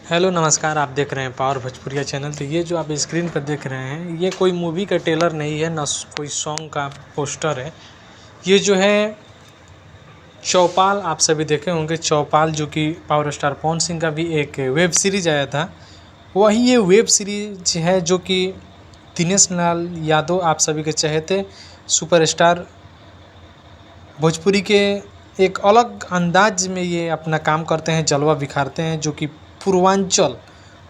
Hello नमस्कार। आप देख रहे हैं पावर भोजपुरिया चैनल। तो ये जो आप स्क्रीन पर देख रहे हैं ये कोई मूवी का ट्रेलर नहीं है, ना कोई सॉन्ग का पोस्टर है। ये जो है चौपाल, आप सभी देखे होंगे चौपाल, जो कि पावर स्टार पवन सिंह का भी एक वेब सीरीज आया था। वही ये वेब सीरीज है जो कि दिनेश लाल यादव, आप सभी के चहेते सुपरस्टार भोजपुरी के, एक अलग अंदाज में ये अपना काम करते हैं, जलवा बिखारते हैं, जो कि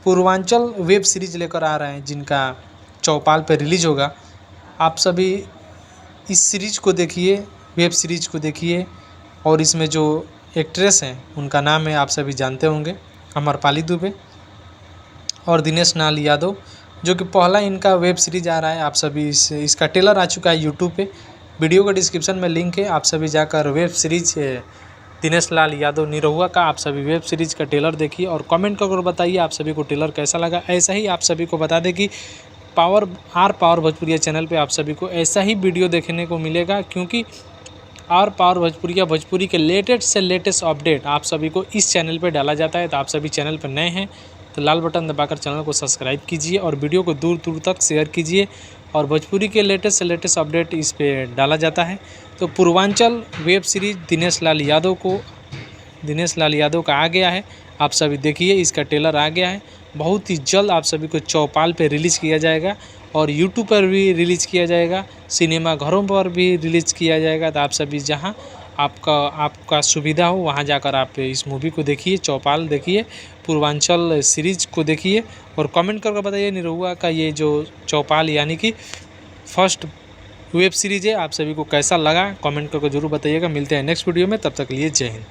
पूर्वांचल वेब सीरीज लेकर आ रहे हैं, जिनका चौपाल पे रिलीज होगा। आप सभी इस सीरीज को देखिए, वेब सीरीज को देखिए। और इसमें जो एक्ट्रेस हैं उनका नाम है, आप सभी जानते होंगे, अमरपाली दुबे और दिनेश लाल यादव, जो कि पहला इनका वेब सीरीज आ रहा है। आप सभी इसका ट्रेलर आ चुका है यूट्यूब पे। वीडियो का डिस्क्रिप्शन में लिंक है, आप सभी जाकर वेब सीरीज दिनेश लाल यादव निरहुआ का आप सभी वेब सीरीज का ट्रेलर देखिए और कमेंट कर बताइए आप सभी को ट्रेलर कैसा लगा। ऐसा ही आप सभी को बता दें कि पावर भोजपुरिया चैनल पे आप सभी को ऐसा ही वीडियो देखने को मिलेगा, क्योंकि पावर भोजपुरी के लेटेस्ट से लेटेस्ट अपडेट आप सभी को इस चैनल पे डाला जाता है। तो आप सभी चैनल पर नए हैं तो लाल बटन दबाकर चैनल को सब्सक्राइब कीजिए और वीडियो को दूर दूर तक शेयर कीजिए। और भोजपुरी के लेटेस्ट से लेटेस्ट अपडेट इस पे डाला जाता है। तो पूर्वांचल वेब सीरीज दिनेश लाल यादव का आ गया है। आप सभी देखिए, इसका ट्रेलर आ गया है। बहुत ही जल्द आप सभी को चौपाल पे रिलीज़ किया जाएगा और यूट्यूब पर भी रिलीज़ किया जाएगा, सिनेमा घरों पर भी रिलीज़ किया जाएगा। तो आप सभी जहां आपका सुविधा हो वहां जाकर आप इस मूवी को देखिए, चौपाल देखिए, पूर्वांचल सीरीज़ को देखिए और कमेंट करके बताइए निरहुआ का ये जो चौपाल यानी कि फर्स्ट वेब सीरीज़ है, आप सभी को कैसा लगा कमेंट करके ज़रूर बताइएगा। मिलते हैं नेक्स्ट वीडियो में, तब तक के लिए जय हिंद।